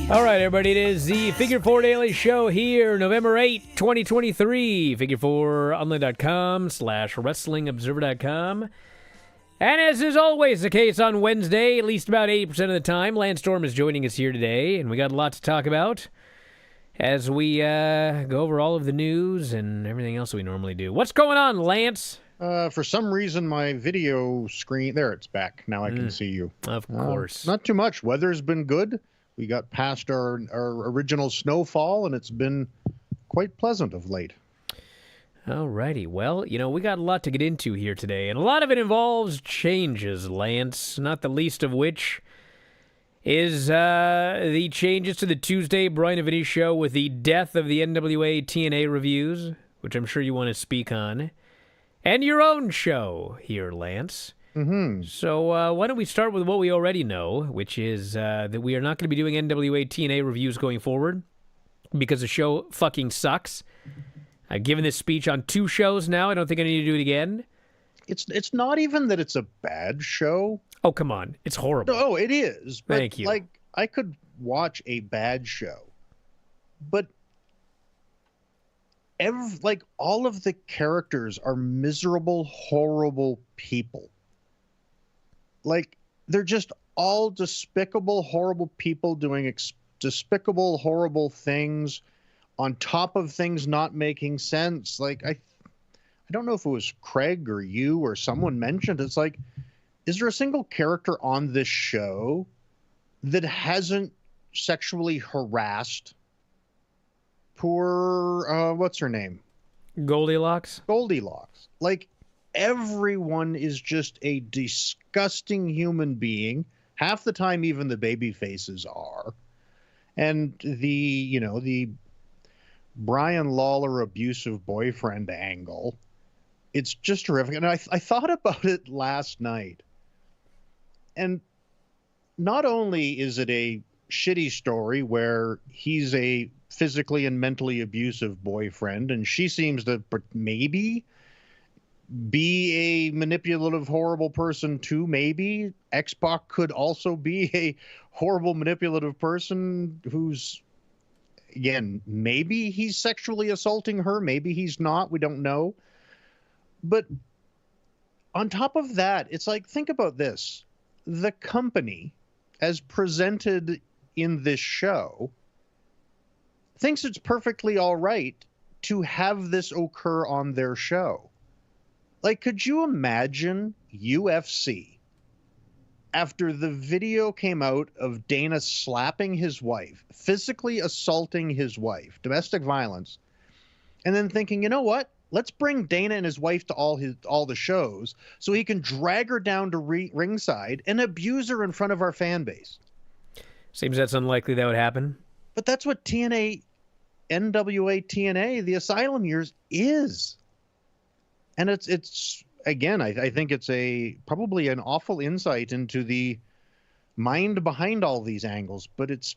All right, everybody, it is the Figure 4 Daily Show here, November 8, 2023. Figure4online.com/WrestlingObserver.com. And as is always the case on Wednesday, at least about 80% of the time, Lance Storm is joining us here today, and we got a lot to talk about as we go over all of the news and everything else we normally do. What's going on, Lance? For some reason, my video screen... There, it's back. Now I can see you. Of course. Not too much. Weather's been good. We got past our original snowfall, and it's been quite pleasant of late. All righty. Well, we got a lot to get into here today, and a lot of it involves changes, Lance, not the least of which is the changes to the Tuesday Bryan and Vinny show with the death of the NWA-TNA reviews, which I'm sure you want to speak on, and your own show here, Lance. Mm-hmm. So why don't we start with what we already know, which is that we are not going to be doing NWA-TNA reviews going forward because the show fucking sucks. I've given this speech on 2 shows now. I don't think I need to do it again. It's not even that it's a bad show. Oh, come on. It's horrible. No, it is. But Thank you. Like, I could watch a bad show, but all of the characters are miserable, horrible people. Like, they're just all despicable, horrible people doing despicable, horrible things on top of things not making sense. Like, I don't know if it was Craig or you or someone mentioned, it's like, is there a single character on this show that hasn't sexually harassed poor, what's her name? Goldilocks? Goldilocks. Like, everyone is just a disgusting human being. Half the time, even the baby faces are. And the Bryan Lawler abusive boyfriend angle, it's just terrific. And I thought about it last night. And not only is it a shitty story where he's a physically and mentally abusive boyfriend, and she seems to maybe be a manipulative, horrible person too, maybe. X-Pac could also be a horrible, manipulative person who's, again, maybe he's sexually assaulting her, maybe he's not, we don't know. But on top of that, it's like, think about this. The company, as presented in this show, thinks it's perfectly all right to have this occur on their show. Like, could you imagine UFC, after the video came out of Dana slapping his wife, physically assaulting his wife, domestic violence, and then thinking, you know what? Let's bring Dana and his wife to all the shows so he can drag her down to ringside and abuse her in front of our fan base. Seems that's unlikely that would happen. But that's what NWA-TNA, the Asylum years, is. And it's again, I think it's probably an awful insight into the mind behind all these angles, but it's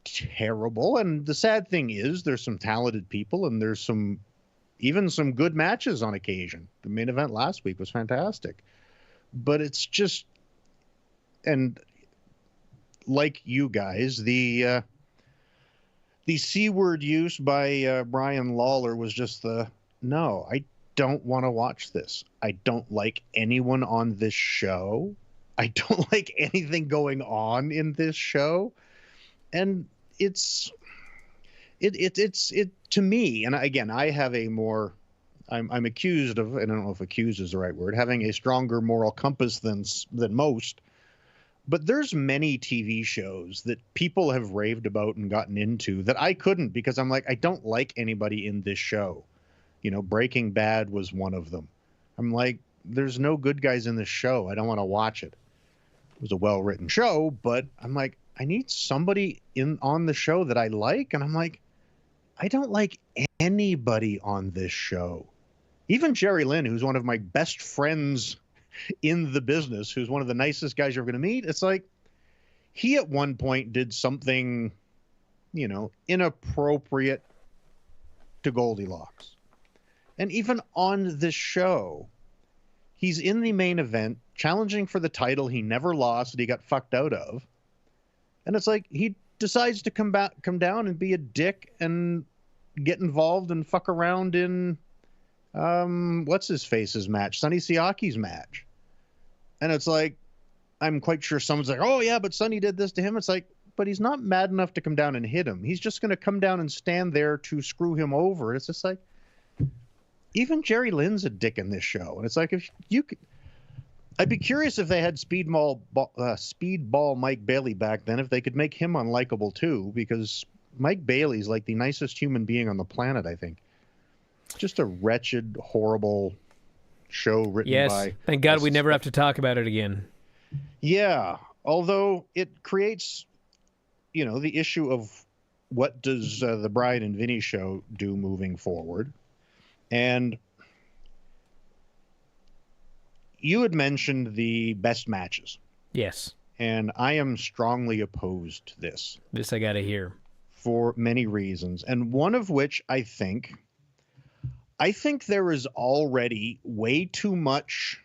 terrible. And the sad thing is there's some talented people and there's even some good matches on occasion. The main event last week was fantastic, but it's just, and like you guys, the C word use by Bryan Lawler was just no, I don't want to watch this. I don't like anyone on this show. I don't like anything going on in this show. And it's to me, and again, I have I'm accused of, and I don't know if accused is the right word, having a stronger moral compass than most. But there's many TV shows that people have raved about and gotten into that I couldn't, because I'm like, I don't like anybody in this show. Breaking Bad was one of them. I'm like, there's no good guys in this show. I don't want to watch it. It was a well-written show, but I'm like, I need somebody on the show that I like. And I'm like, I don't like anybody on this show. Even Jerry Lynn, who's one of my best friends in the business, who's one of the nicest guys you're going to meet. It's like, he at one point did something, inappropriate to Goldilocks. And even on this show, he's in the main event, challenging for the title he never lost, that he got fucked out of. And it's like, he decides to come down and be a dick and get involved and fuck around in, what's his face's match, Sonny Siaki's match. And it's like, I'm quite sure someone's like, oh yeah, but Sonny did this to him. It's like, but he's not mad enough to come down and hit him. He's just going to come down and stand there to screw him over. It's just like, even Jerry Lynn's a dick in this show. And it's like, if you could, I'd be curious if they had Speedball Mike Bailey back then, if they could make him unlikable too, because Mike Bailey's like the nicest human being on the planet, I think. Just a wretched, horrible show written by... Yes, thank God we never have to talk about it again. Yeah, although it creates, the issue of what does the Bryan and Vinny show do moving forward. And you had mentioned the best matches. Yes. And I am strongly opposed to this. This I got to hear. For many reasons. And one of which I think there is already way too much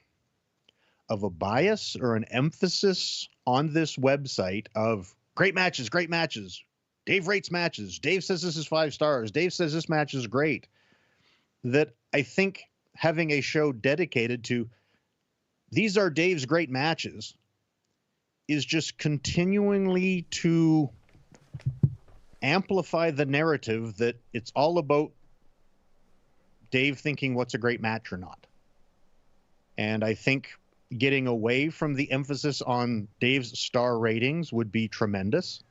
of a bias or an emphasis on this website of great matches, great matches. Dave rates matches. Dave says this is 5 stars. Dave says this match is great. That I think having a show dedicated to these are Dave's great matches is just continually to amplify the narrative that it's all about Dave thinking what's a great match or not. And I think getting away from the emphasis on Dave's star ratings would be tremendous.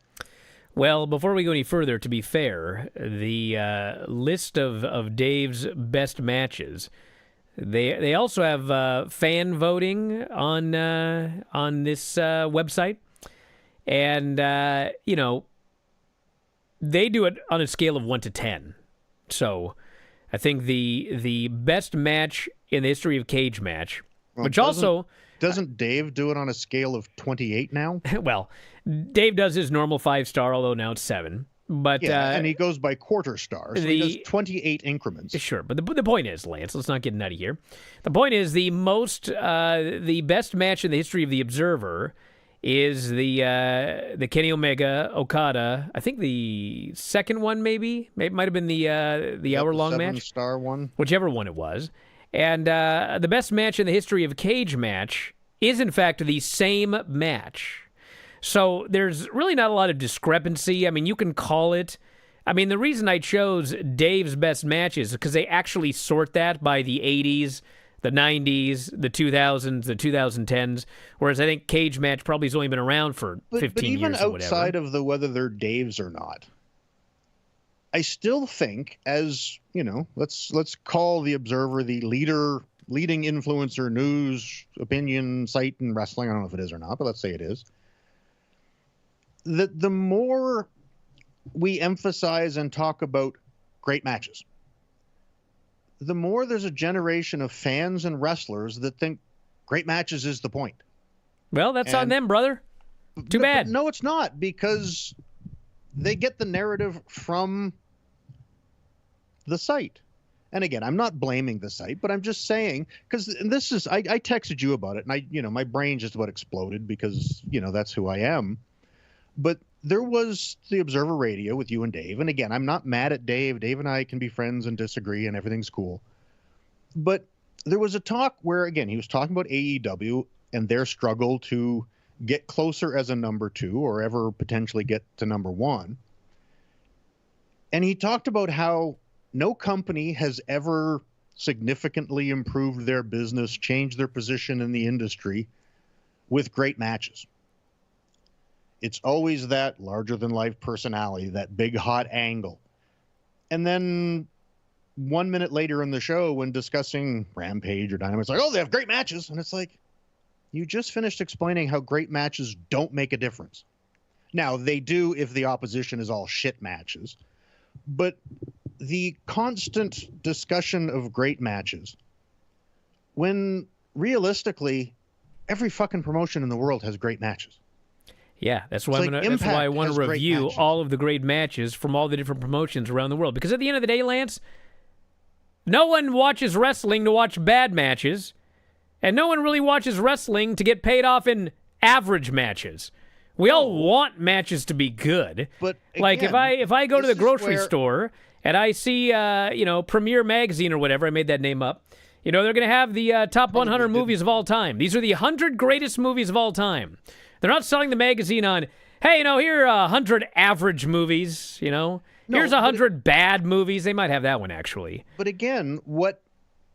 Well, before we go any further, to be fair, the list of Dave's best matches, they also have fan voting on this website, and they do it on a scale of 1 to 10. So I think the best match in the history of cage match, which also... Doesn't Dave do it on a scale of 28 now? Well, Dave does his normal 5-star, although now it's 7. But yeah, and he goes by quarter star, so he does 28 increments. Sure, but the point is, Lance, let's not get nutty here. The point is the best match in the history of the Observer is the Kenny Omega Okada. I think the second one maybe it might have been the hour-long match, 7-star one, whichever one it was. And the best match in the history of cage match is, in fact, the same match. So there's really not a lot of discrepancy. I mean, you can call it. I mean, the reason I chose Dave's best matches is because they actually sort that by the 80s, the 90s, the 2000s, the 2010s, whereas I think cage match probably has only been around for 15 years or whatever. But even outside of the whether they're Dave's or not, I still think, as let's call the Observer the leading influencer news opinion site in wrestling. I don't know if it is or not, but let's say it is. That the more we emphasize and talk about great matches, the more there's a generation of fans and wrestlers that think great matches is the point. Well, that's on them, brother. Too bad. But no, it's not, because they get the narrative from the site. And again, I'm not blaming the site, but I'm just saying, because this is, I texted you about it, and my brain just about exploded because, that's who I am. But there was the Observer Radio with you and Dave. And again, I'm not mad at Dave. Dave and I can be friends and disagree and everything's cool. But there was a talk where, again, he was talking about AEW and their struggle to get closer as a number 2 or ever potentially get to number 1. And he talked about how no company has ever significantly improved their business, changed their position in the industry with great matches. It's always that larger-than-life personality, that big, hot angle. And then 1 minute later in the show when discussing Rampage or Dynamite, it's like, oh, they have great matches. And it's like, you just finished explaining how great matches don't make a difference. Now, they do if the opposition is all shit matches. But the constant discussion of great matches, when realistically, every fucking promotion in the world has great matches. Yeah, that's why I want to review all of the great matches from all the different promotions around the world. Because at the end of the day, Lance, no one watches wrestling to watch bad matches, and no one really watches wrestling to get paid off in average matches. We all want matches to be good. But again, like if I go to the grocery store and I see Premier Magazine or whatever, I made that name up. They're going to have the top 100 movies of all time. These are the 100 greatest movies of all time. They're not selling the magazine on, hey, here are 100 average movies, Here's 100 bad movies. They might have that one, actually. But again, what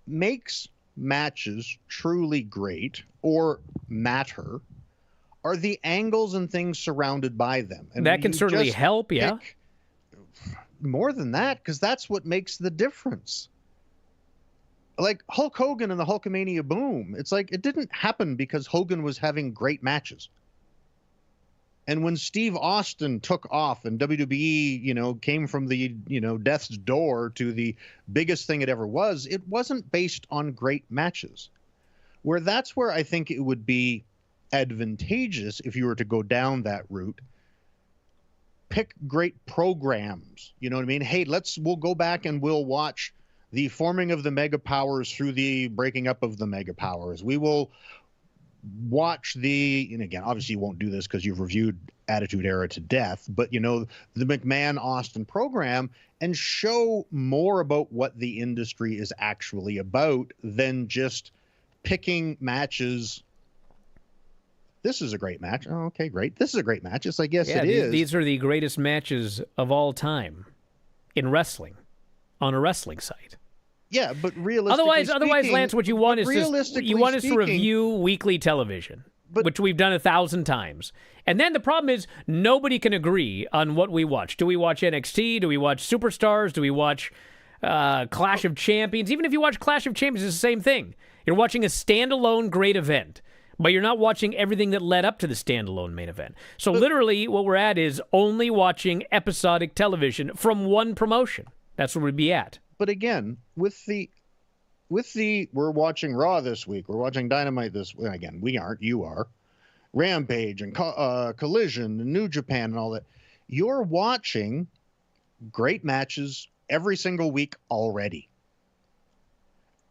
makes matches truly great or matter are the angles and things surrounded by them. And that can certainly help, yeah. More than that, because that's what makes the difference. Like Hulk Hogan and the Hulkamania Boom, it's like it didn't happen because Hogan was having great matches. And when Steve Austin took off and WWE, came from the, death's door to the biggest thing it ever was, it wasn't based on great matches. That's where I think it would be advantageous if you were to go down that route. Pick great programs. You know what I mean? Hey, we'll go back and we'll watch the forming of the Mega Powers through the breaking up of the Mega Powers. We will watch and again, obviously you won't do this because you've reviewed Attitude Era to death, but the McMahon-Austin program, and show more about what the industry is actually about than just picking matches. This is a great match. Oh, okay, great. This is a great match. It's like, yes, it is. These are the greatest matches of all time in wrestling on a wrestling site. Yeah, but realistically otherwise, Lance, what you want is to review weekly television, which we've done 1,000 times. And then the problem is nobody can agree on what we watch. Do we watch NXT? Do we watch Superstars? Do we watch Clash of Champions? Even if you watch Clash of Champions, it's the same thing. You're watching a standalone great event, but you're not watching everything that led up to the standalone main event. So literally what we're at is only watching episodic television from one promotion. That's where we'd be at. But again, with the we're watching Raw this week, we're watching Dynamite this week. Again, we aren't, you are. Rampage and Collision and New Japan and all that. You're watching great matches every single week already.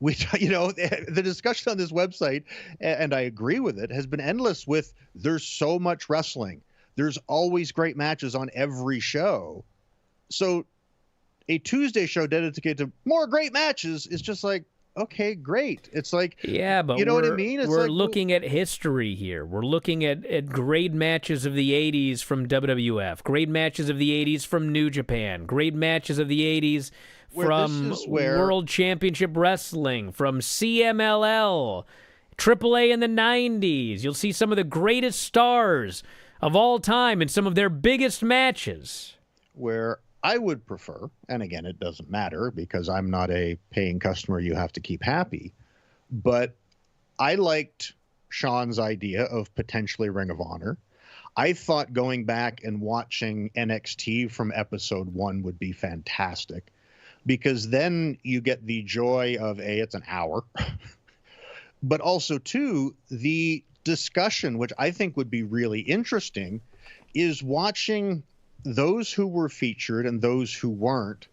The discussion on this website, and I agree with it, has been endless with there's so much wrestling. There's always great matches on every show. So a Tuesday show dedicated to more great matches is just like, okay, great. It's like, yeah, but you know what I mean? We're looking at history here. We're looking at great matches of the 80s from WWF, great matches of the 80s from New Japan, great matches of the 80s from World Championship Wrestling, from CMLL, AAA in the 90s. You'll see some of the greatest stars of all time in some of their biggest matches. Where I would prefer, and again, it doesn't matter because I'm not a paying customer you have to keep happy, but I liked Sean's idea of potentially Ring of Honor. I thought going back and watching NXT from episode 1 would be fantastic because then you get the joy of it's an hour, but also too, the discussion, which I think would be really interesting, is watching those who were featured and those who weren't,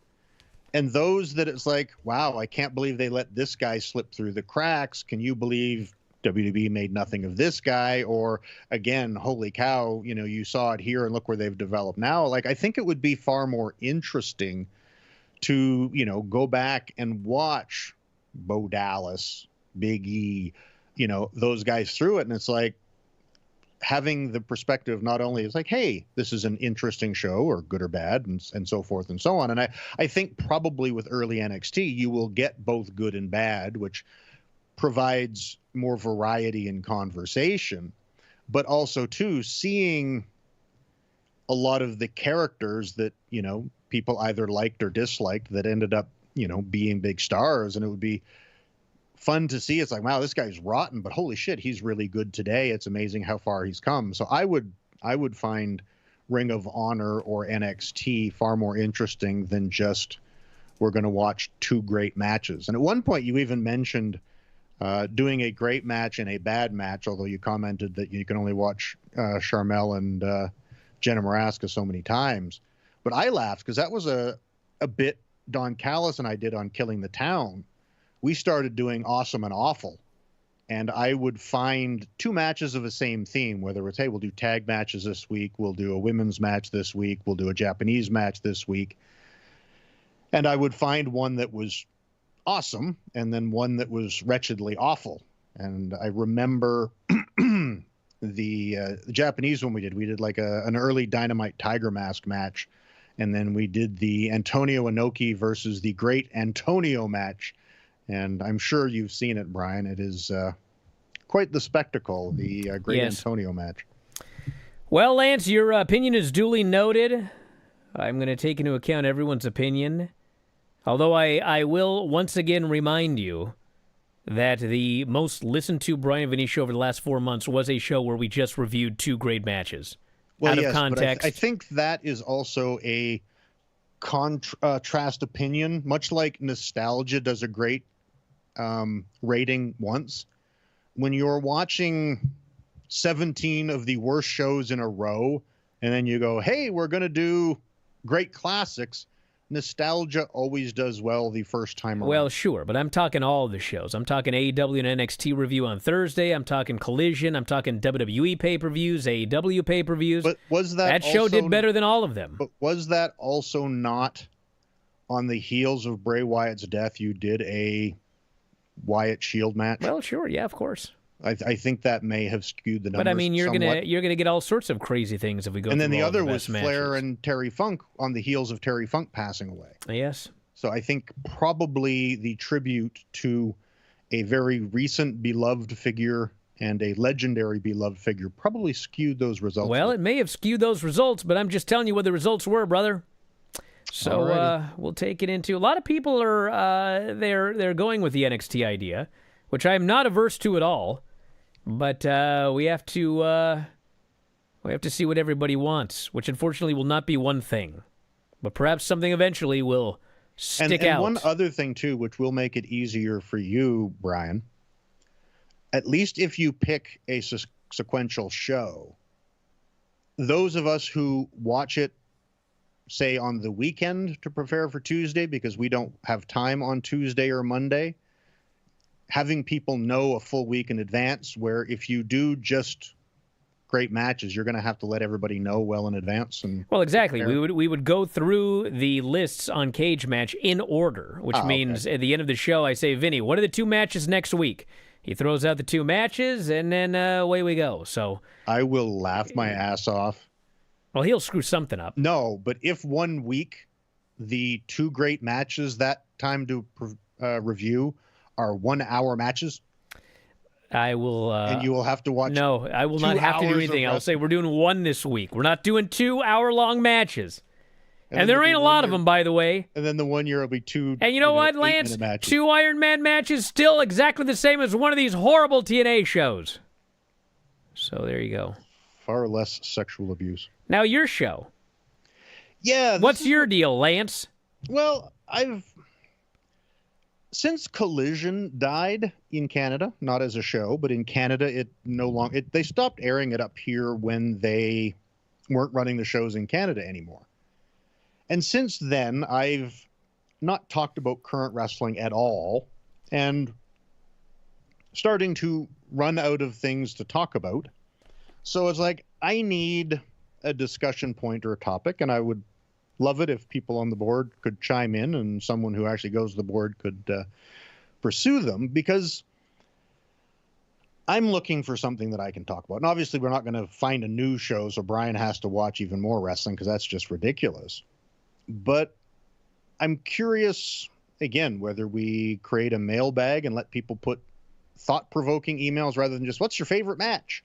and those that it's like, wow, I can't believe they let this guy slip through the cracks. Can you believe WWE made nothing of this guy? Or again, holy cow, you saw it here and look where they've developed now. Like, I think it would be far more interesting to, go back and watch Bo Dallas, Big E, those guys through it. And it's like, having the perspective not only is like, hey, this is an interesting show or good or bad and so forth and so on. And I think probably with early NXT, you will get both good and bad, which provides more variety in conversation, but also too, seeing a lot of the characters that, people either liked or disliked that ended up being big stars, and it would be fun to see. It's like, wow, this guy's rotten, but holy shit, he's really good today. It's amazing how far he's come. So I would find Ring of Honor or NXT far more interesting than just we're going to watch two great matches. And at one point you even mentioned doing a great match and a bad match, although you commented that you can only watch Sharmell and Jenna Maraska so many times. But I laughed because that was a bit Don Callis and I did on Killing the Town. We started doing Awesome and Awful, and I would find two matches of the same theme, whether it's, hey, we'll do tag matches this week, we'll do a women's match this week, we'll do a Japanese match this week. And I would find one that was awesome and then one that was wretchedly awful. And I remember the Japanese one we did like an early Dynamite Tiger Mask match. And then we did the Antonio Inoki versus the Great Antonio match. And I'm sure you've seen it, Brian. It is quite the spectacle, the Great Antonio match. Well, Lance, your opinion is duly noted. I'm going to take into account everyone's opinion. Although I will once again remind you that the most listened to Bryan Vinny show over the last 4 months was a show where we just reviewed two great matches. Well, out yes, of context. But I think that is also a contrast opinion, much like Nostalgia does a great rating once. When you're watching 17 of the worst shows in a row, and then you go, hey, we're going to do great classics, Nostalgia always does well the first time around. Well, sure, but I'm talking all of the shows. I'm talking AEW and NXT review on Thursday. I'm talking Collision. I'm talking WWE pay-per-views, AEW pay-per-views. But was that show did better than all of them. But was that also not on the heels of Bray Wyatt's death? You did a Wyatt Shield match. Well, sure, yeah, of course. I think that may have skewed the numbers. But I mean, you're somewhat. gonna get all sorts of crazy things if we go. And then through the all other the was best Flair matches. and Terry Funk on the heels of Terry Funk passing away. Yes. So I think probably the tribute to a very recent beloved figure and a legendary beloved figure probably skewed those results. Well, it may have skewed those results, but I'm just telling you what the results were, brother. So we'll take it into. A lot of people are they're going with the NXT idea, which I am not averse to at all. But we have to see what everybody wants, which unfortunately will not be one thing, but perhaps something eventually will stick out. And one other thing too, which will make it easier for you, Brian. At least if you pick a sequential show, those of us who watch it, say on the weekend to prepare for Tuesday because we don't have time on Tuesday or Monday, having people know a full week in advance, where if you do just great matches, you're going to have to let everybody know well in advance. And well, exactly. We would go through the lists on Cage Match in order, which means at the end of the show, I say, Vinny, what are the two matches next week? He throws out the two matches, and then away we go. So I will laugh my ass off. Well, he'll screw something up. No, but if 1 week the two great matches that time to review are 1 hour matches, I will. And you will have to watch. No, I will not have to do anything. I'll say we're doing one this week. We're not doing 2 hour-long matches. And there ain't a lot of them, by the way. And then the 1 year will be two. And you know what, Lance? 2 Iron Man matches still exactly the same as one of these horrible TNA shows. So there you go. Far less sexual abuse. Now your show. Yeah. What's your deal, Lance? Well, since Collision died in Canada, not as a show, but in Canada, it no longer. They stopped airing it up here when they weren't running the shows in Canada anymore. And since then, I've not talked about current wrestling at all, and starting to run out of things to talk about. So it's like, I need a discussion point or a topic, and I would love it if people on the board could chime in and someone who actually goes to the board could pursue them, because I'm looking for something that I can talk about. And obviously we're not going to find a new show, so Brian has to watch even more wrestling because that's just ridiculous. But I'm curious, again, whether we create a mailbag and let people put thought-provoking emails rather than just, what's your favorite match,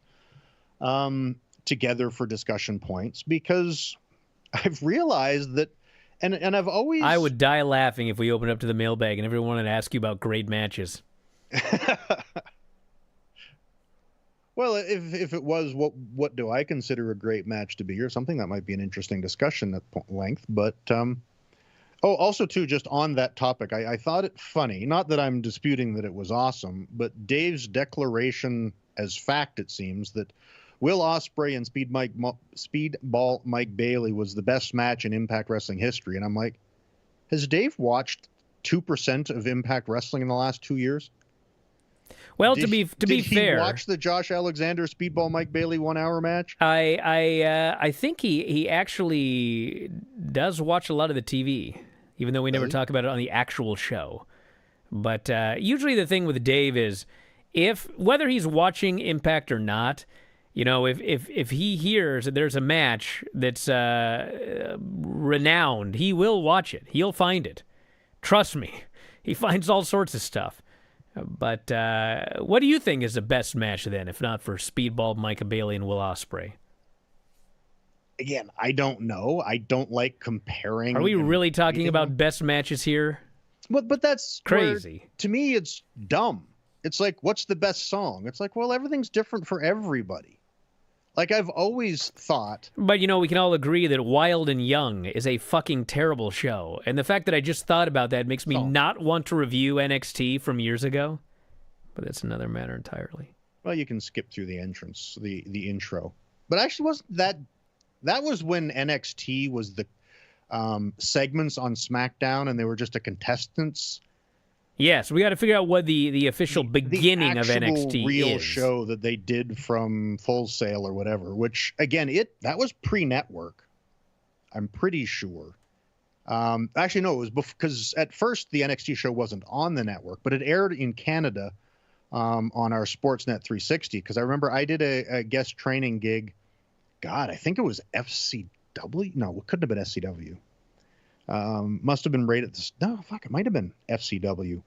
together for discussion points, because I've realized that And I've always I would die laughing if we opened up to the mailbag and everyone wanted to ask you about great matches. Well, if it was, what do I consider a great match to be, or something that might be an interesting discussion at length. But oh, also too, just on that topic, I thought it funny. Not that I'm disputing that it was awesome, but Dave's declaration as fact, it seems, that Will Ospreay and Speedball Mike Bailey was the best match in Impact Wrestling history. And I'm like, has Dave watched 2% of Impact Wrestling in the last 2 years? Well, to be did he fair, watch the Josh Alexander Speedball Mike Bailey 1 hour match? I think he actually does watch a lot of the TV, even though we never talk about it on the actual show. But usually the thing with Dave is, whether he's watching Impact or not, you know, if he hears that there's a match that's renowned, he will watch it. He'll find it. Trust me, he finds all sorts of stuff. But what do you think is the best match then, if not for Speedball Micah Bailey and Will Ospreay? Again, I don't know. I don't like comparing. Are we really talking about best matches here? But that's crazy. To me, it's dumb. It's like, what's the best song? It's like, well, everything's different for everybody. Like, I've always thought. But, you know, we can all agree that Wild and Young is a fucking terrible show. And the fact that I just thought about that makes me not want to review NXT from years ago. But that's another matter entirely. Well, you can skip through the entrance, the intro. But actually, wasn't that was when NXT was the segments on SmackDown, and they were just a contestants. Yes, we got to figure out what the official beginning of NXT real is. Show that they did from Full Sail or whatever, which again, that was pre-network. I'm pretty sure. Actually, no, it was because at first the NXT show wasn't on the network, but it aired in Canada on our Sportsnet 360. Because I remember I did a guest training gig. God, I think it was FCW. No, it couldn't have been SCW. Must have been right at this. No, fuck, it might have been FCW.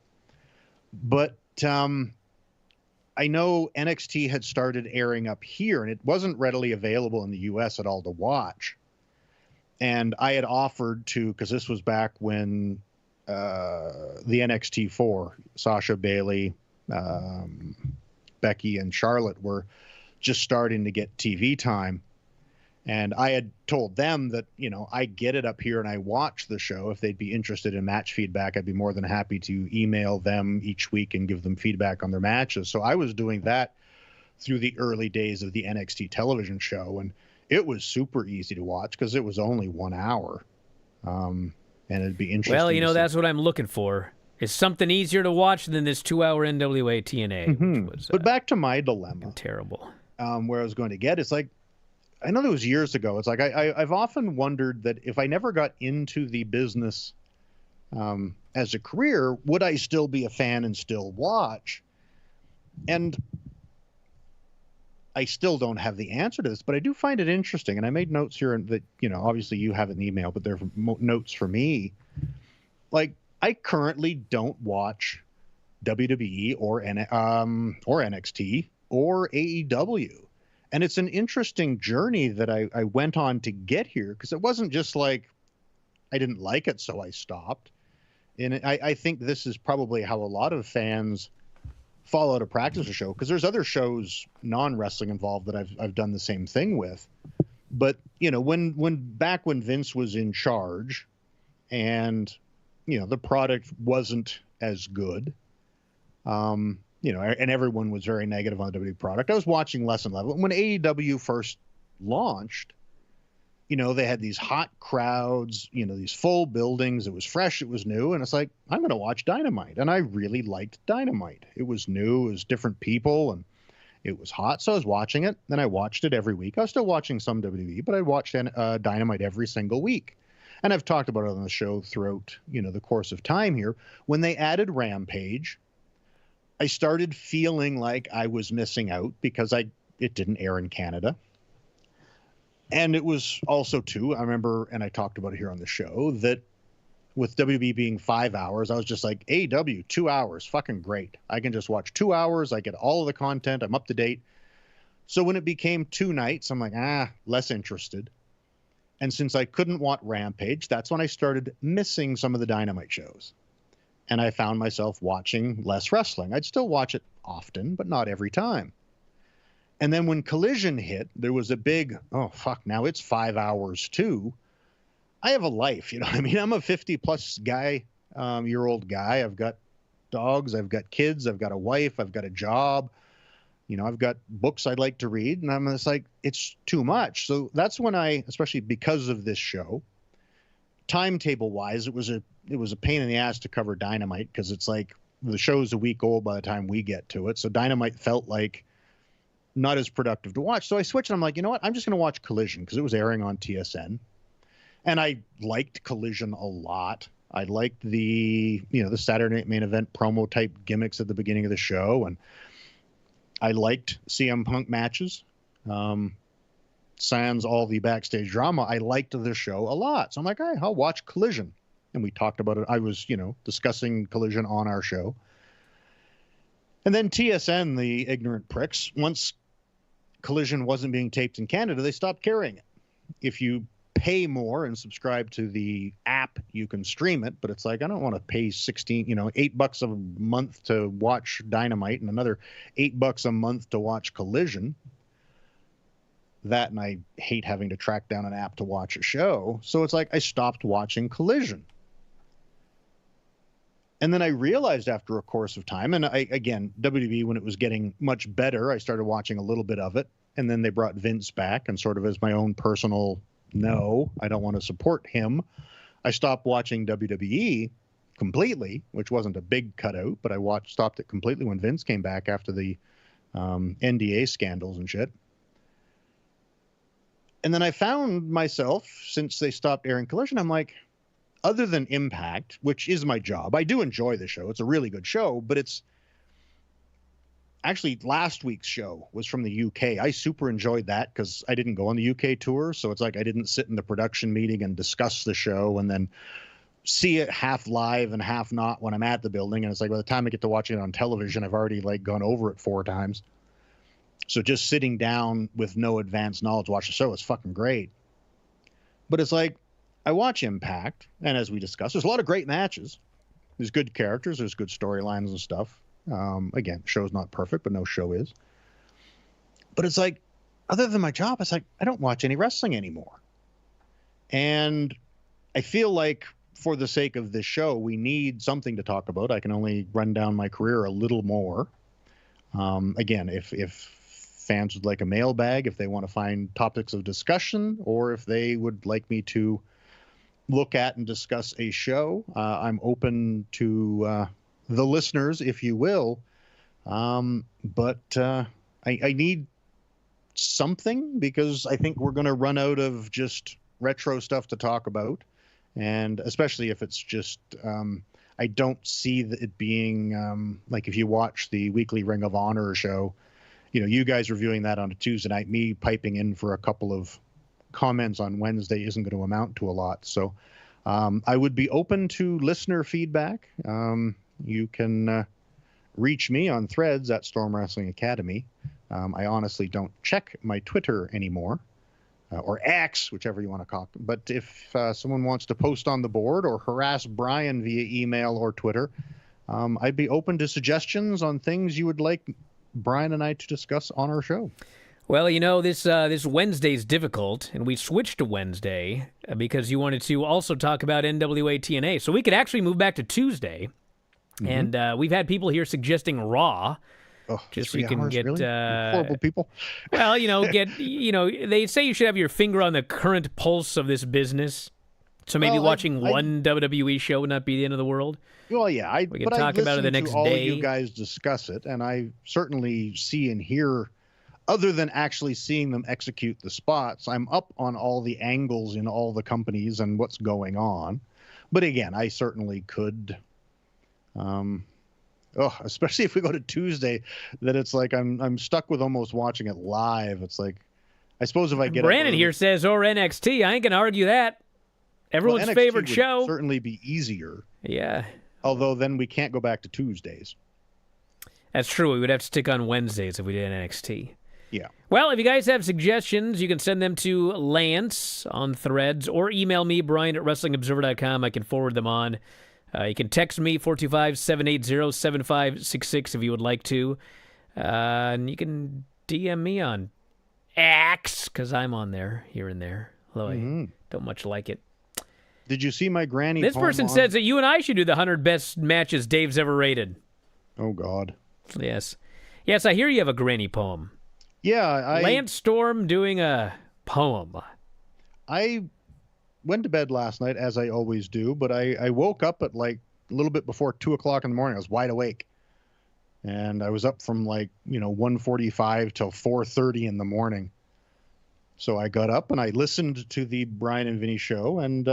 But I know NXT had started airing up here, and it wasn't readily available in the U.S. at all to watch. And I had offered to, because this was back when the NXT 4, Sasha, Bailey, Becky, and Charlotte were just starting to get TV time. And I had told them that, you know, I get it up here and I watch the show. If they'd be interested in match feedback, I'd be more than happy to email them each week and give them feedback on their matches. So I was doing that through the early days of the NXT television show. And it was super easy to watch because it was only 1 hour. And it'd be interesting. Well, you know, that's what I'm looking for. Is something easier to watch than this 2-hour NWA-TNA. Mm-hmm. Which was, but back to my dilemma. Terrible. Where I was going to get, it's like, I know that was years ago. It's like I've often wondered that if I never got into the business as a career, would I still be a fan and still watch? And I still don't have the answer to this, but I do find it interesting. And I made notes here that, you know, obviously you have it in the email, but they're notes for me. Like, I currently don't watch WWE or NXT or AEW. And it's an interesting journey that I went on to get here, because it wasn't just like I didn't like it, so I stopped. And I think this is probably how a lot of fans fall out of practice a show, because there's other shows non-wrestling involved that I've done the same thing with. But, you know, when back when Vince was in charge and, you know, the product wasn't as good, you know, and everyone was very negative on the WWE product, I was watching less and less. When AEW first launched, you know, they had these hot crowds, you know, these full buildings. It was fresh. It was new. And it's like, I'm going to watch Dynamite. And I really liked Dynamite. It was new. It was different people. And it was hot. So I was watching it. Then I watched it every week. I was still watching some WWE, but I watched Dynamite every single week. And I've talked about it on the show throughout, you know, the course of time here. When they added Rampage, I started feeling like I was missing out because it didn't air in Canada. And it was also, too, I remember, and I talked about it here on the show, that with WB being 5 hours, I was just like, AEW, 2 hours, fucking great. I can just watch 2 hours. I get all of the content. I'm up to date. So when it became 2 nights, I'm like, less interested. And since I couldn't watch Rampage, that's when I started missing some of the Dynamite shows. And I found myself watching less wrestling. I'd still watch it often, but not every time. And then when Collision hit, there was a big, oh, fuck, now it's 5 hours too. I have a life, you know what I mean? I'm a 50-plus year-old guy. I've got dogs. I've got kids. I've got a wife. I've got a job. You know, I've got books I'd like to read. And I'm just like, it's too much. So that's when I, especially because of this show, timetable-wise, it was a pain in the ass to cover Dynamite because it's like the show's a week old by the time we get to it. So Dynamite felt like not as productive to watch. So I switched and I'm like, you know what? I'm just going to watch Collision because it was airing on TSN. And I liked Collision a lot. I liked the Saturday Night Main Event promo type gimmicks at the beginning of the show. And I liked CM Punk matches. Sans all the backstage drama, I liked the show a lot. So I'm like, all right, I'll watch Collision. And we talked about it. I was, discussing Collision on our show. And then TSN, the ignorant pricks, once Collision wasn't being taped in Canada, they stopped carrying it. If you pay more and subscribe to the app, you can stream it, but it's like, I don't want to pay $8 a month to watch Dynamite and another $8 a month to watch Collision. That, and I hate having to track down an app to watch a show. So it's like I stopped watching Collision. And then I realized after a course of time, and again, WWE, when it was getting much better, I started watching a little bit of it. And then they brought Vince back, and sort of as my own personal, no, I don't want to support him, I stopped watching WWE completely, which wasn't a big cutout, but I stopped it completely when Vince came back after the NDA scandals and shit. And then I found myself, since they stopped airing Collision, I'm like, other than Impact, which is my job, I do enjoy the show. It's a really good show, but it's actually last week's show was from the UK. I super enjoyed that because I didn't go on the UK tour. So it's like I didn't sit in the production meeting and discuss the show and then see it half live and half not when I'm at the building. And it's like by the time I get to watching it on television, I've already gone over it 4 times. So just sitting down with no advanced knowledge, watch the show is fucking great. But it's like, I watch Impact, and as we discussed, there's a lot of great matches. There's good characters, there's good storylines and stuff. Again, show's not perfect, but no show is. But it's like, other than my job, it's like, I don't watch any wrestling anymore. And I feel like for the sake of this show, we need something to talk about. I can only run down my career a little more. Again, if fans would like a mailbag, if they want to find topics of discussion, or if they would like me to look at and discuss a show, I'm open to the listeners, if you will. But I need something because I think we're going to run out of just retro stuff to talk about. And especially if it's just, I don't see it being like if you watch the weekly Ring of Honor show, you guys reviewing that on a Tuesday night, me piping in for a couple of comments on Wednesday isn't going to amount to a lot. So I would be open to listener feedback. You can reach me on threads at Storm Wrestling Academy. I honestly don't check my Twitter anymore, or X, whichever you want to call it. But if someone wants to post on the board or harass Bryan via email or Twitter, I'd be open to suggestions on things you would like Bryan and I to discuss on our show. Well, this Wednesday's difficult, and we switched to Wednesday because you wanted to also talk about NWA-TNA. So we could actually move back to Tuesday, and we've had people here suggesting Raw, just so you can get really? Horrible people. Well, they say you should have your finger on the current pulse of this business. So maybe watching one WWE show would not be the end of the world. Well, yeah, we can talk about it the next all day. You guys discuss it, and I certainly see and hear. Other than actually seeing them execute the spots, I'm up on all the angles in all the companies and what's going on. But again, I certainly could, especially if we go to Tuesday, that it's like I'm stuck with almost watching it live. It's like, I suppose if I get Brandon here says, or NXT, I ain't going to argue that. Everyone's favorite show. Would certainly be easier. Yeah. Although then we can't go back to Tuesdays. That's true. We would have to stick on Wednesdays if we did NXT. Yeah. Well, if you guys have suggestions, you can send them to Lance on Threads or email me, Bryan at WrestlingObserver.com. I can forward them on. You can text me, 425-780-7566 if you would like to. And you can DM me on X, because I'm on there, here and there. Although I don't much like it. Did you see my granny This poem person on- says that you and I should do the 100 best matches Dave's ever rated. Oh, God. Yes. Yes, I hear you have a granny poem. Yeah, Lance Storm doing a poem. I went to bed last night, as I always do, but I woke up at like a little bit before 2 o'clock in the morning. I was wide awake. And I was up from like, 1:45 till 4:30 in the morning. So I got up and I listened to the Bryan and Vinny show and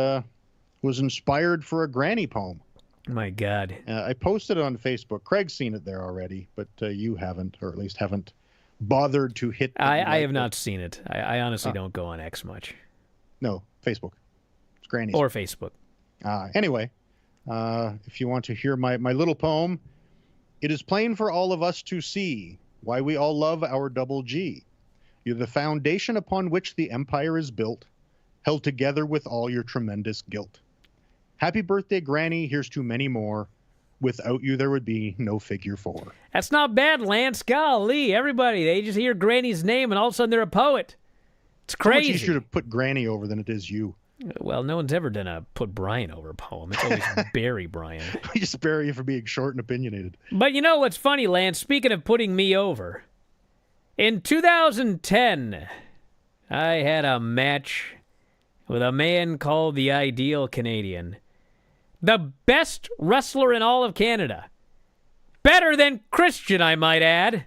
was inspired for a granny poem. My God. I posted it on Facebook. Craig's seen it there already, but you haven't, or at least haven't bothered to hit. I have not seen it. I honestly don't go on X much. No, Facebook. It's Granny's. Or Facebook. Anyway, if you want to hear my little poem, it is plain for all of us to see why we all love our double G. You're the foundation upon which the empire is built, held together with all your tremendous guilt. Happy birthday, Granny. Here's to many more. Without you, there would be no figure 4. That's not bad, Lance. Golly, everybody, they just hear Granny's name and all of a sudden they're a poet. It's crazy. It's much easier to put Granny over than it is you. Well, no one's ever done a put Bryan over poem. It's always bury Bryan. I just bury you for being short and opinionated. But you know what's funny, Lance? Speaking of putting me over, in 2010, I had a match with a man called the Ideal Canadian. The best wrestler in all of Canada. Better than Christian, I might add.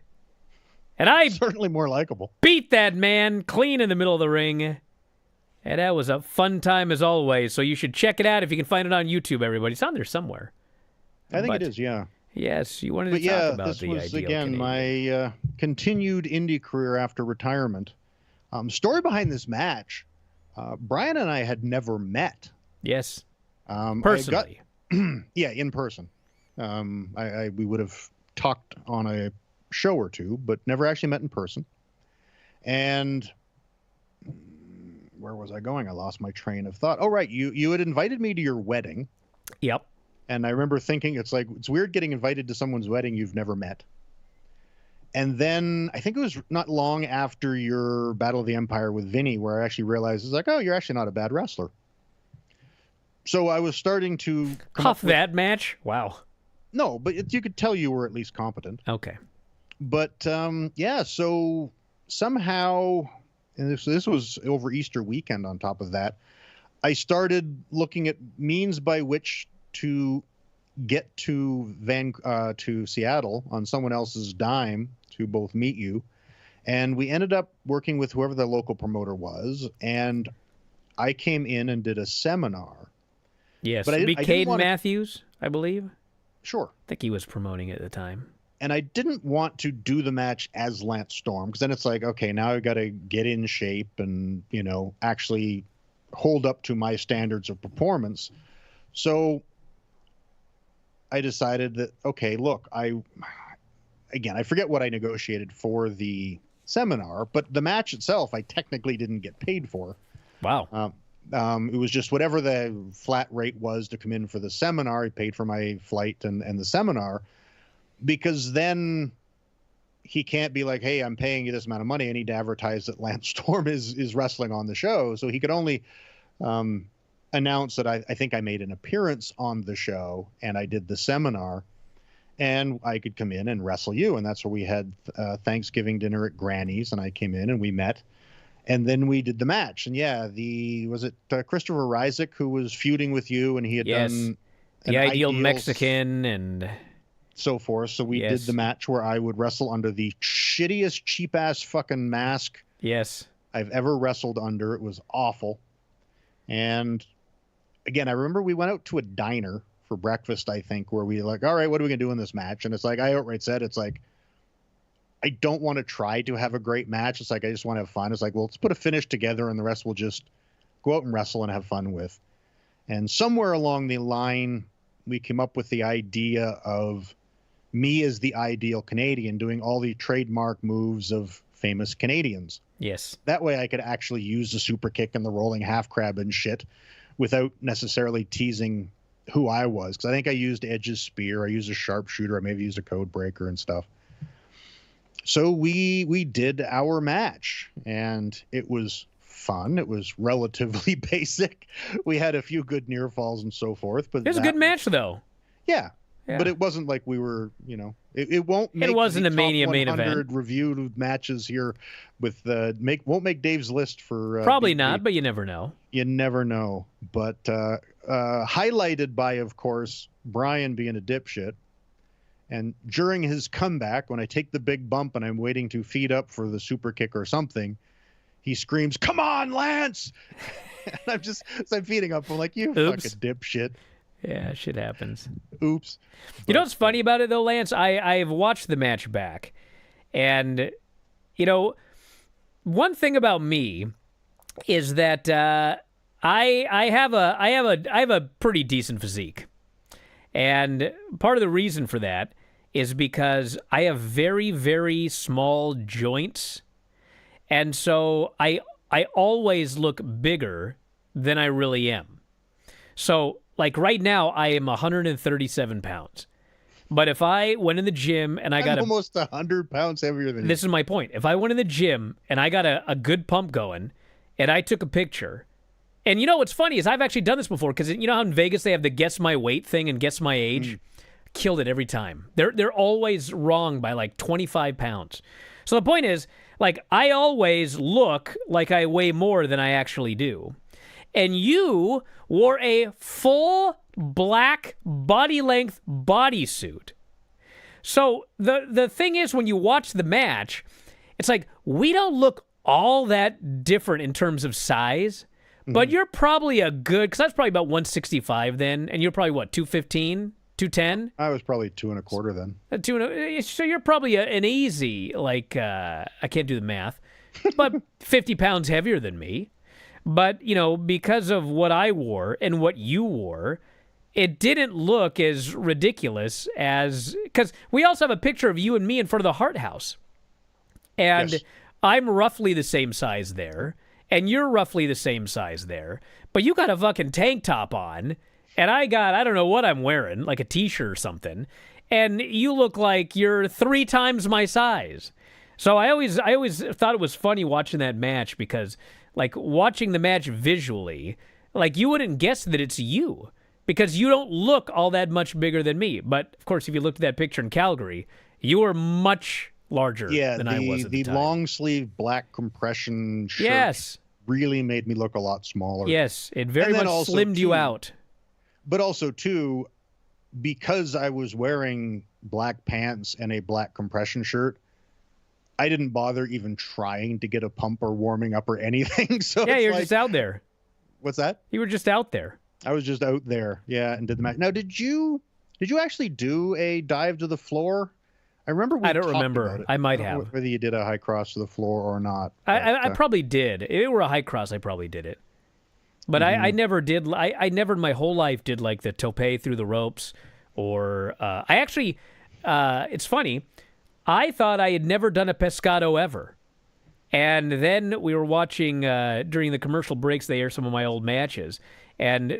And I Certainly more likable. beat that man clean in the middle of the ring. And that was a fun time as always. So you should check it out if you can find it on YouTube, everybody. It's on there somewhere. I think But- it is, yeah. Yes, you wanted to But yeah, talk about this the was, Ideal again, Canadian. my continued indie career after retirement. Story behind this match, Bryan and I had never met. Yes, I personally. yeah, in person. We would have talked on a show or two, but never actually met in person. And where was I going? I lost my train of thought. Oh, right. You had invited me to your wedding. Yep. And I remember thinking, it's weird getting invited to someone's wedding you've never met. And then I think it was not long after your Battle of the Empire with Vinny where I actually realized, oh, you're actually not a bad wrestler. So I was starting to Huff that match? Wow. No, but you could tell you were at least competent. Okay. But yeah, so somehow, and this was over Easter weekend on top of that, I started looking at means by which to get to Seattle on someone else's dime to both meet you. And we ended up working with whoever the local promoter was. And I came in and did a seminar. Yes. But I It'd be didn't Caden wanna- Matthews, I believe. Sure. I think he was promoting it at the time. And I didn't want to do the match as Lance Storm, because then it's like, okay, now I've got to get in shape and, actually hold up to my standards of performance. So I decided that, okay, look, I forget what I negotiated for the seminar, but the match itself, I technically didn't get paid for. Wow. It was just whatever the flat rate was to come in for the seminar. I paid for my flight and the seminar, because then he can't be like, hey, I'm paying you this amount of money. I need to advertise that Lance Storm is wrestling on the show. So he could only announce that I think I made an appearance on the show and I did the seminar, and I could come in and wrestle you. And that's where we had Thanksgiving dinner at Granny's, and I came in and we met. And then we did the match. And yeah, was it Christopher Ryzik who was feuding with you, and he had done the an Ideal Mexican and so forth. So we did the match where I would wrestle under the shittiest, cheap-ass fucking mask I've ever wrestled under. It was awful. And again, I remember we went out to a diner for breakfast, I think, where we all right, what are we going to do in this match? And it's like, I outright said, it's like, I don't want to try to have a great match. It's like, I just want to have fun. It's like, well, let's put a finish together and the rest we'll just go out and wrestle and have fun with. And somewhere along the line, we came up with the idea of me as the Ideal Canadian doing all the trademark moves of famous Canadians. Yes. That way I could actually use the super kick and the rolling half crab and shit without necessarily teasing who I was. Because I think I used Edge's spear. I used a sharpshooter. I maybe used a code breaker and stuff. So we did our match, and it was fun. It was relatively basic. We had a few good near falls and so forth. But It was a good match, though. Yeah. Yeah. But it wasn't like we were, it won't make it wasn't the a Mania top main 100 event. reviewed matches here with won't make Dave's list for Probably not, but you never know. You never know. But highlighted by, of course, Bryan being a dipshit. And during his comeback, when I take the big bump and I'm waiting to feed up for the super kick or something, he screams, "Come on, Lance!" And I'm feeding up. I'm like, you fucking dipshit. Yeah, shit happens. Oops. You know what's funny about it, though, Lance? I've watched the match back. And, one thing about me is that I have a pretty decent physique. And part of the reason for that is because I have very, very small joints. And so I always look bigger than I really am. So, like right now, I am 137 pounds. But if I went in the gym and I got almost 100 pounds heavier than you. This is my point. If I went in the gym and I got a good pump going and I took a picture, and what's funny is I've actually done this before, because you know how in Vegas they have the guess my weight thing and guess my age? Killed it every time. They're always wrong by like 25 pounds. So the point is, like, I always look like I weigh more than I actually do. And you wore a full black body-length bodysuit. So the thing is, when you watch the match, it's like, we don't look all that different in terms of size, but you're probably because I was probably about 165 then, and you're probably, what, 215, 210? I was probably 2.25 then. So you're probably an easy, like, I can't do the math, but 50 pounds heavier than me. But, because of what I wore and what you wore, it didn't look as ridiculous as... Because we also have a picture of you and me in front of the Hart House. And yes. I'm roughly the same size there, and you're roughly the same size there. But you got a fucking tank top on, and I don't know what I'm wearing, like a T-shirt or something, and you look like you're 3 times my size. So I always thought it was funny watching that match, because... like, watching the match visually, like, you wouldn't guess that it's you, because you don't look all that much bigger than me. But, of course, if you looked at that picture in Calgary, you were much larger than I was at the time. The long-sleeve black compression shirt really made me look a lot smaller. Yes, it very much slimmed you out. But also, too, because I was wearing black pants and a black compression shirt, I didn't bother even trying to get a pump or warming up or anything. So yeah, you're just out there. What's that? You were just out there. I was just out there, yeah, and did the match. Now, did you actually do a dive to the floor? I remember. I don't remember. I might have. Whether you did a high cross to the floor or not. I probably did. If it were a high cross, I probably did it. But I never did. I never in my whole life did like the tope through the ropes, or I actually. It's funny. I thought I had never done a pescado ever. And then we were watching, during the commercial breaks, they air some of my old matches. And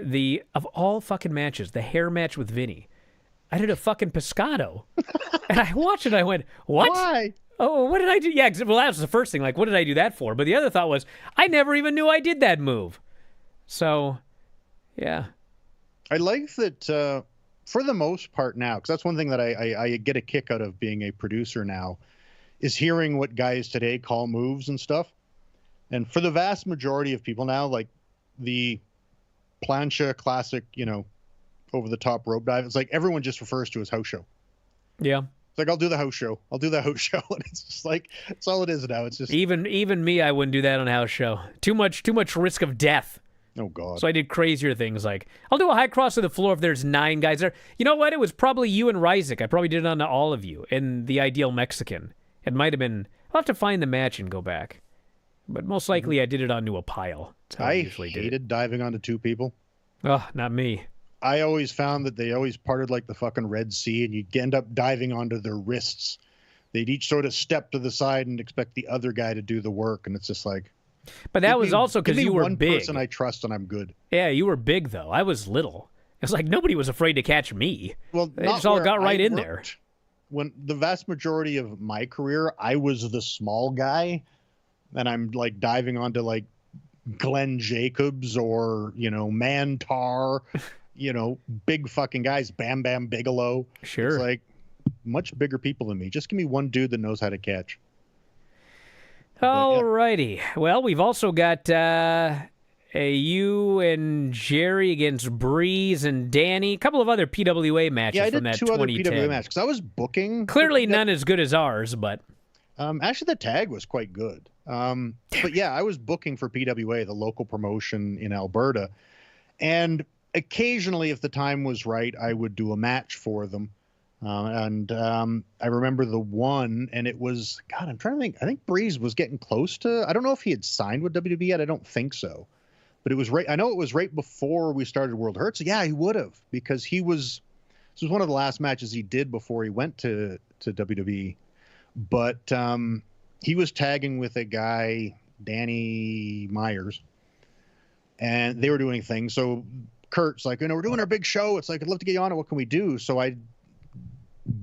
of all fucking matches, the hair match with Vinny, I did a fucking pescado. And I watched it and I went, what? Why? Oh, what did I do? Yeah, well, that was the first thing. Like, what did I do that for? But the other thought was, I never even knew I did that move. So, yeah. I like that... for the most part now, because that's one thing that I get a kick out of being a producer now, is hearing what guys today call moves and stuff. And for the vast majority of people now, like the plancha classic, over-the-top rope dive, it's like everyone just refers to as house show. Yeah. It's like, I'll do the house show. I'll do the house show. And it's just like, that's all it is now. It's just... Even me, I wouldn't do that on a house show. Too much risk of death. Oh, God. So I did crazier things like, I'll do a high cross to the floor if there's 9 guys there. You know what? It was probably you and Ryzik. I probably did it on all of you in the Ideal Mexican. It might have been... I'll have to find the match and go back. But most likely I did it onto a pile. That's how I usually hated diving onto 2 people. Oh, not me. I always found that they always parted like the fucking Red Sea, and you'd end up diving onto their wrists. they'd each sort of step to the side and expect the other guy to do the work, and it's just like. But that was also because you were one big. Person I trust, and I'm good. Yeah, you were big though. I was little. It's like nobody was afraid to catch me. Well, they just all got right in there. When the vast majority of my career, I was the small guy, and I'm like diving onto like Glenn Jacobs or Mantar, big fucking guys, Bam Bam Bigelow. Sure, it's like much bigger people than me. Just give me one dude that knows how to catch. All righty. Well, we've also got you and Jerry against Breeze and Danny. A couple of other PWA matches from that 2010. Yeah, I did 2 other PWA matches because I was booking. Clearly none as good as ours, but... actually, the tag was quite good. But yeah, I was booking for PWA, the local promotion in Alberta. And occasionally, if the time was right, I would do a match for them. I remember the one, and it was, God, I'm trying to think. I think Breeze was getting close to, I don't know if he had signed with WWE yet. I don't think so. But it was right, I know it was right before we started World Hurt. So yeah, he would have, because this was one of the last matches he did before he went to WWE. But he was tagging with a guy, Danny Myers, and they were doing things. So Kurt's like, we're doing our big show. It's like, I'd love to get you on it. What can we do? So I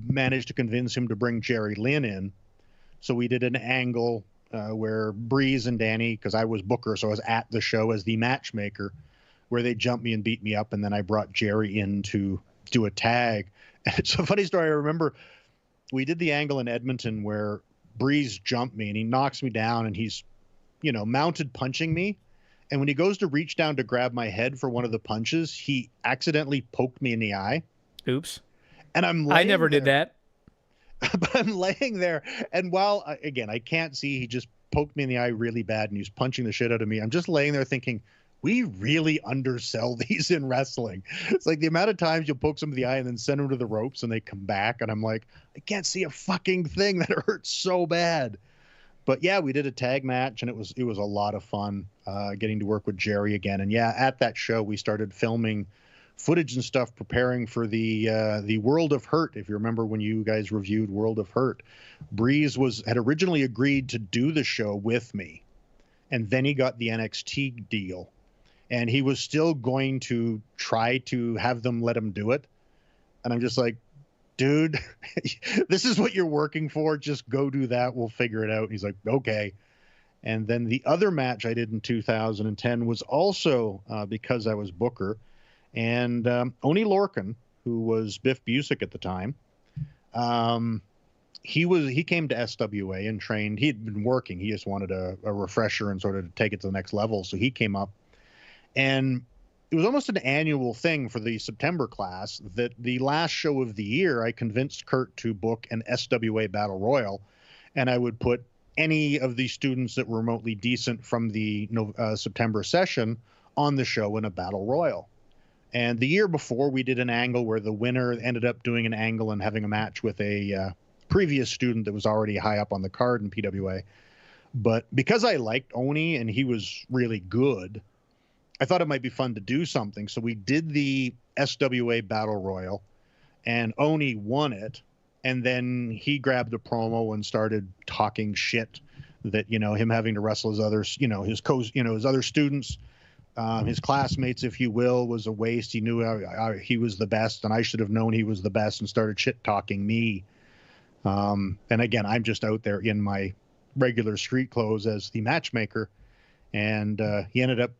managed to convince him to bring Jerry Lynn in. So we did an angle where Breeze and Danny, because I was booker, so I was at the show as the matchmaker, where they jumped me and beat me up, and then I brought Jerry in to do a tag. And it's a funny story. I remember we did the angle in Edmonton where Breeze jumped me, and he knocks me down, and he's, mounted punching me. And when he goes to reach down to grab my head for one of the punches, he accidentally poked me in the eye. Oops. And I never did that. But I'm laying there, and while, again, I can't see, he just poked me in the eye really bad, and he's punching the shit out of me. I'm just laying there thinking, we really undersell these in wrestling. It's like the amount of times you'll poke somebody in the eye and then send them to the ropes, and they come back, and I'm like, I can't see a fucking thing. That hurts so bad. But yeah, we did a tag match, and it was a lot of fun getting to work with Jerry again. And yeah, at that show, we started filming footage and stuff, preparing for the World of Hurt. If you remember when you guys reviewed World of Hurt, Breeze had originally agreed to do the show with me, and then he got the NXT deal, and he was still going to try to have them let him do it. And I'm just like, dude, this is what you're working for. Just go do that. We'll figure it out. And he's like, okay. And then the other match I did in 2010 was also because I was booker. And Oni Lorcan, who was Biff Busick at the time, he came to SWA and trained. He had been working. He just wanted a refresher and sort of take it to the next level. So he came up, and it was almost an annual thing for the September class that the last show of the year, I convinced Kurt to book an SWA Battle Royal, and I would put any of the students that were remotely decent from the September session on the show in a Battle Royal. And the year before, we did an angle where the winner ended up doing an angle and having a match with a previous student that was already high up on the card in PWA. But because I liked Oni and he was really good, I thought it might be fun to do something. So we did the SWA Battle Royal, and Oni won it. And then he grabbed the promo and started talking shit that, him having to wrestle his others, his other students, his classmates, if you will, was a waste. He knew he was the best, and I should have known he was the best, and started shit talking me. And again, I'm just out there in my regular street clothes as the matchmaker. And he ended up,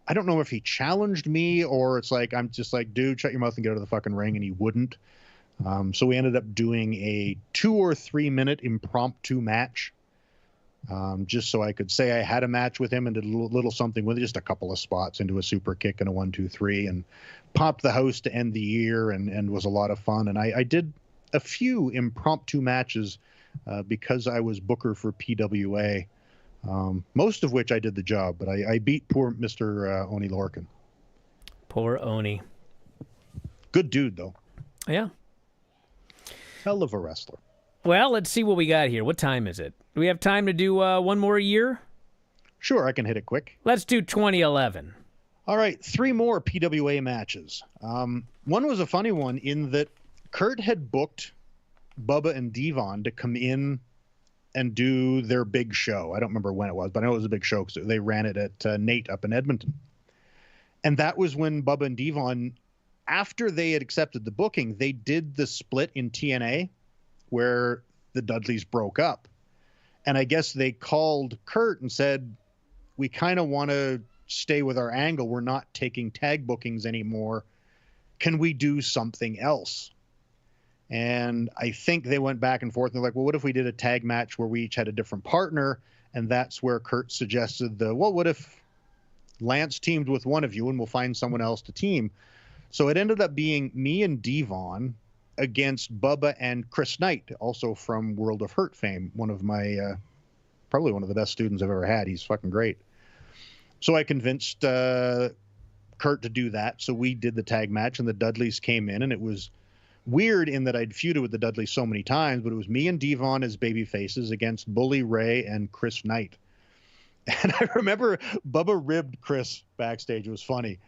I don't know if he challenged me or it's like, I'm just like, dude, shut your mouth and get out of the fucking ring. And he wouldn't. So we ended up doing a 2 or 3 minute impromptu match. Just so I could say I had a match with him and did a little something with it, just a couple of spots into a super kick and a 1, 2, 3, and popped the house to end the year, and was a lot of fun. And I did a few impromptu matches because I was booker for PWA, most of which I did the job, but I beat poor Mr. Oni Lorcan. Poor Oni. Good dude, though. Yeah. Hell of a wrestler. Well, let's see what we got here. What time is it? Do we have time to do one more year? Sure, I can hit it quick. Let's do 2011. All right, 3 more PWA matches. One was a funny one in that Kurt had booked Bubba and Devon to come in and do their big show. I don't remember when it was, but I know it was a big show because they ran it at Nate up in Edmonton. And that was when Bubba and Devon, after they had accepted the booking, they did the split in TNA where the Dudleys broke up. And I guess they called Kurt and said, we kind of want to stay with our angle. We're not taking tag bookings anymore. Can we do something else? And I think they went back and forth. And they're like, well, what if we did a tag match where we each had a different partner? And that's where Kurt suggested well, what if Lance teamed with one of you and we'll find someone else to team? So it ended up being me and Devon against Bubba and Chris Knight, also from World of Hurt fame. One of my, probably one of the best students I've ever had. He's fucking great. So I convinced Kurt to do that. So we did the tag match and the Dudleys came in, and it was weird in that I'd feuded with the Dudleys so many times, but it was me and Devon as baby faces against Bully Ray and Chris Knight. And I remember Bubba ribbed Chris backstage. It was funny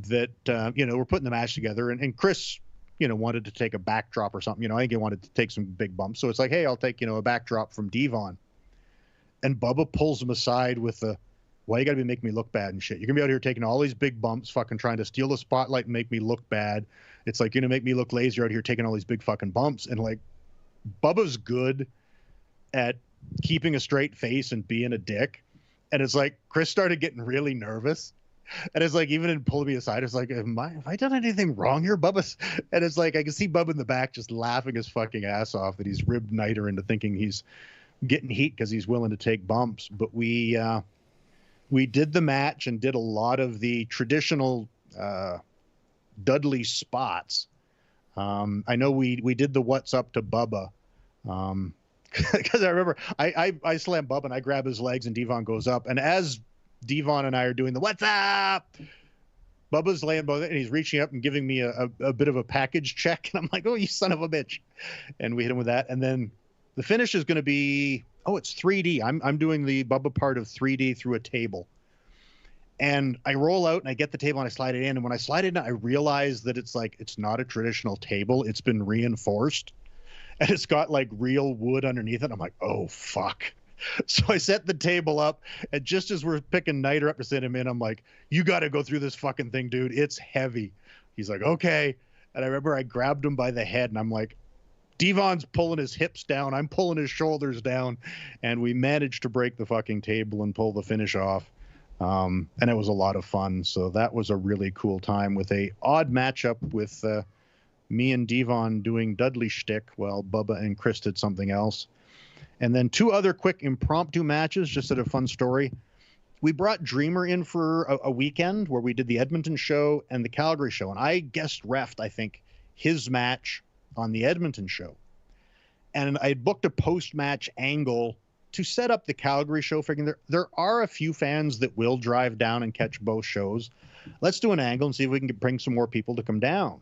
that, we're putting the match together, and Chris, wanted to take a backdrop or something. I think he wanted to take some big bumps. So it's like, hey, I'll take, a backdrop from Devon. And Bubba pulls him aside with why you got to be making me look bad and shit? You're going to be out here taking all these big bumps, fucking trying to steal the spotlight and make me look bad. It's like, you're going to make me look lazy out here taking all these big fucking bumps. And like, Bubba's good at keeping a straight face and being a dick. And it's like, Chris started getting really nervous. And it's like, even in pulling me aside, it's like, have I done anything wrong here, Bubba? And it's like, I can see Bubba in the back just laughing his fucking ass off that he's ribbed Nighter into thinking he's getting heat because he's willing to take bumps. But we did the match and did a lot of the traditional Dudley spots. I know we did the what's up to Bubba. Because I remember I slam Bubba and I grab his legs and Devon goes up. And as Devon and I are doing the what's up, Bubba's laying both and he's reaching up and giving me a bit of a package check. And I'm like, oh, you son of a bitch. And we hit him with that. And then the finish is going to be, it's 3D. I'm doing the Bubba part of 3D through a table. And I roll out and I get the table and I slide it in. And when I slide it in, I realize that it's not a traditional table. It's been reinforced. And it's got like real wood underneath it. I'm like, oh, fuck. So I set the table up. And just as we're picking Nighter up to send him in, I'm like, you got to go through this fucking thing, dude. It's heavy. He's like, okay. And I remember I grabbed him by the head and I'm like, Devon's pulling his hips down. I'm pulling his shoulders down. And we managed to break the fucking table and pull the finish off. And it was a lot of fun. So that was a really cool time with a odd matchup with me and Devon doing Dudley shtick while Bubba and Chris did something else. And then 2 other quick impromptu matches, just as a fun story. We brought Dreamer in for a weekend where we did the Edmonton show and the Calgary show. And I guest refed, I think, his match on the Edmonton show. And I booked a post-match angle to set up the Calgary show, figuring there are a few fans that will drive down and catch both shows. Let's do an angle and see if we can bring some more people to come down.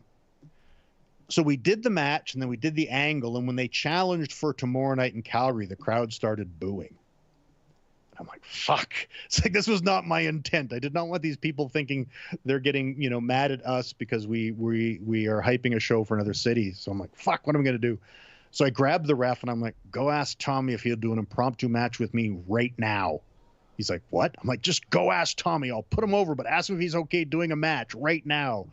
So we did the match and then we did the angle. And when they challenged for tomorrow night in Calgary, the crowd started booing. I'm like, fuck. It's like, this was not my intent. I did not want these people thinking they're getting, mad at us because we are hyping a show for another city. So I'm like, fuck, what am I going to do? So I grabbed the ref and I'm like, go ask Tommy if he'll do an impromptu match with me right now. He's like, what? I'm like, just go ask Tommy. I'll put him over, but ask him if he's okay doing a match right now.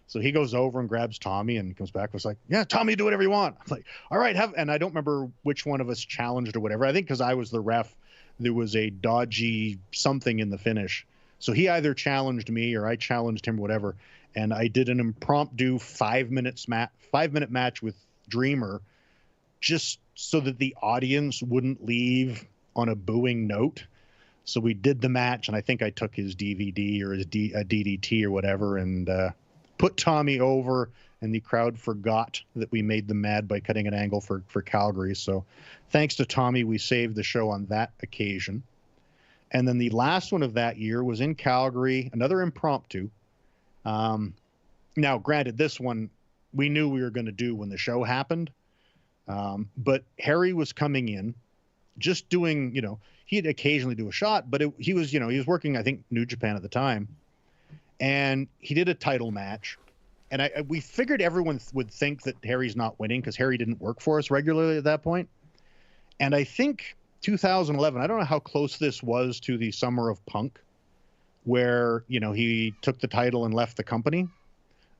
So he goes over and grabs Tommy and comes back and was like, yeah, Tommy, do whatever you want. I'm like, all right, and I don't remember which one of us challenged or whatever. I think because I was the ref, there was a dodgy something in the finish. So he either challenged me or I challenged him, whatever. And I did an impromptu 5-minute match with Dreamer just so that the audience wouldn't leave on a booing note. So we did the match and I think I took his DVD or his DDT or whatever and put Tommy over, and the crowd forgot that we made them mad by cutting an angle for Calgary. So thanks to Tommy, we saved the show on that occasion. And then the last one of that year was in Calgary, another impromptu. Now, granted, this one we knew we were going to do when the show happened. But Harry was coming in, just doing, he'd occasionally do a shot, but he was working, I think, New Japan at the time. And he did a title match. And we figured everyone would think that Harry's not winning because Harry didn't work for us regularly at that point. And I think 2011, I don't know how close this was to the Summer of Punk, where, you know, he took the title and left the company,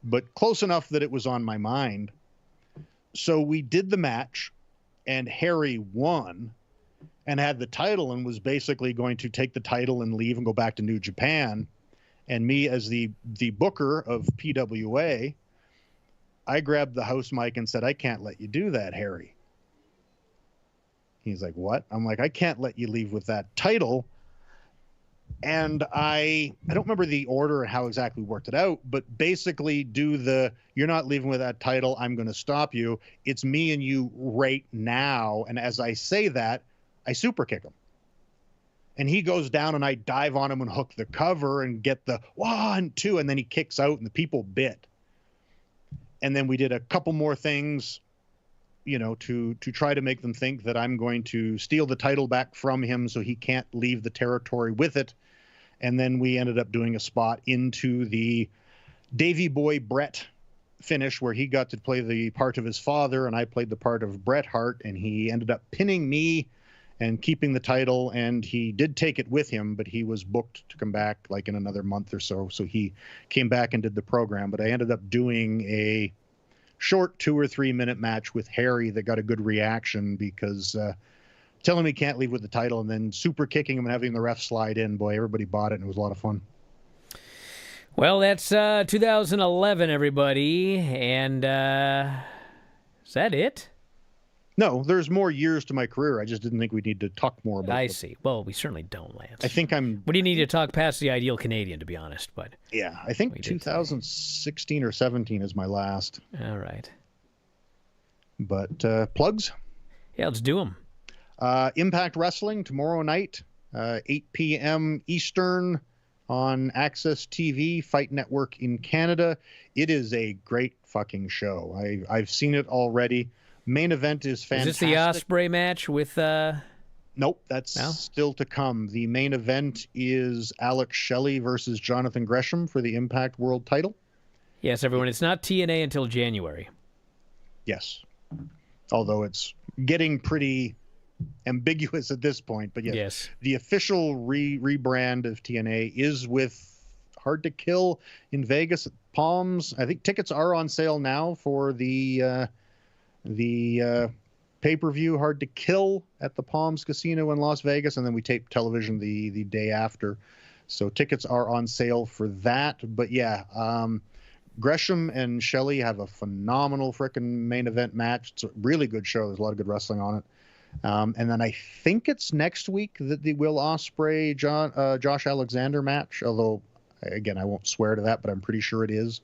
but close enough that it was on my mind. So we did the match, and Harry won and had the title and was basically going to take the title and leave and go back to New Japan. And me, as the booker of PWA, I grabbed the house mic and said, "I can't let you do that, Harry." He's like, "What?" I'm like, "I can't let you leave with that title." And I don't remember the order and how exactly we worked it out, but basically "You're not leaving with that title, I'm going to stop you. It's me and you right now." And as I say that, I super kick him. And he goes down, and I dive on him and hook the cover and get the 1, 2, and then he kicks out, and the people bit. And then we did a couple more things, you know, to try to make them think that I'm going to steal the title back from him so he can't leave the territory with it. And then we ended up doing a spot into the Davey Boy Brett finish where he got to play the part of his father, and I played the part of Bret Hart, and he ended up pinning me and keeping the title, and he did take it with him, but he was booked to come back like in another month or so. So he came back and did the program, but I ended up doing a short 2 or 3 minute match with Harry that got a good reaction because telling him he can't leave with the title and then super kicking him and having the ref slide in. Boy, everybody bought it, and it was a lot of fun. Well, that's 2011, everybody. And is that it? No, there's more years to my career. I just didn't think we need to talk more about it. I see. Well, we certainly don't, Lance. I think What do you need to talk past the ideal Canadian, to be honest? But yeah, I think 2016 or 17 is my last. All right. But plugs? Yeah, let's do them. Impact Wrestling tomorrow night, 8 p.m. Eastern on Access TV, Fight Network in Canada. It is a great fucking show. I've seen it already. Main event is fantastic. Is this the Osprey match with... Nope, that's still to come. The main event is Alex Shelley versus Jonathan Gresham for the Impact World title. Yes, everyone, it's not TNA until January. Yes. Although it's getting pretty ambiguous at this point. But yes. The official rebrand of TNA is with Hard to Kill in Vegas at Palms. I think tickets are on sale now for the pay-per-view Hard to Kill at the Palms Casino in Las Vegas, and then we tape television the day after. So tickets are on sale for that. But yeah, Gresham and Shelley have a phenomenal frickin' main event match. It's a really good show. There's a lot of good wrestling on it. And then I think it's next week that the Will Ospreay Josh Alexander match, although again, I won't swear to that, but I'm pretty sure it is.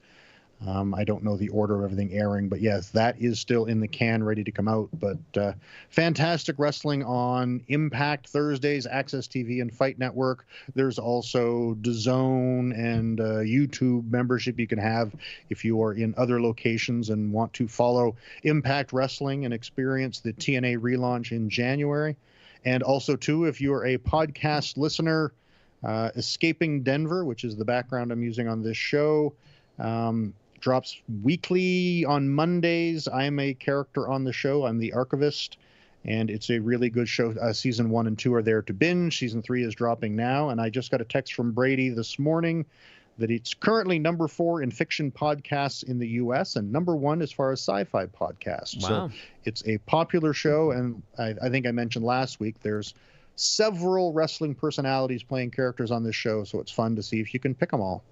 I don't know the order of everything airing, but yes, that is still in the can, ready to come out. But fantastic wrestling on Impact Thursdays, Access TV, and Fight Network. There's also DAZN and YouTube membership you can have if you are in other locations and want to follow Impact Wrestling and experience the TNA relaunch in January. And also, too, if you are a podcast listener, Escaping Denver, which is the background I'm using on this show, drops weekly on Mondays. I'm a character on the show. I'm the archivist, and it's a really good show. Season 1 and 2 are there to binge. Season 3 is dropping now, and I just got a text from Brady this morning that it's currently number 4 in fiction podcasts in the U.S. and number 1 as far as sci-fi podcasts. Wow. So it's a popular show, and I think I mentioned last week there's several wrestling personalities playing characters on this show, so it's fun to see if you can pick them all.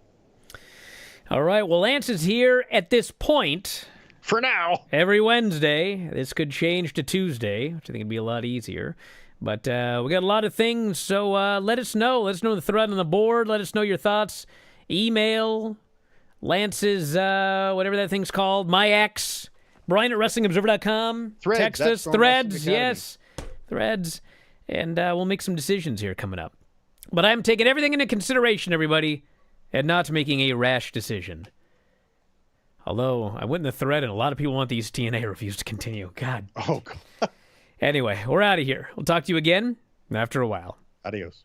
All right, well, Lance is here at this point. For now. Every Wednesday. This could change to Tuesday, which I think would be a lot easier. But we got a lot of things, so let us know. Let us know the thread on the board. Let us know your thoughts. Email Lance's, whatever that thing's called, my ex, Bryan at WrestlingObserver.com. Threads. Text us. Threads, yes. Threads. And we'll make some decisions here coming up. But I'm taking everything into consideration, everybody, and not making a rash decision. Although, I went in the thread, and a lot of people want these TNA reviews to continue. God. Oh, God. Anyway, we're out of here. We'll talk to you again after a while. Adios.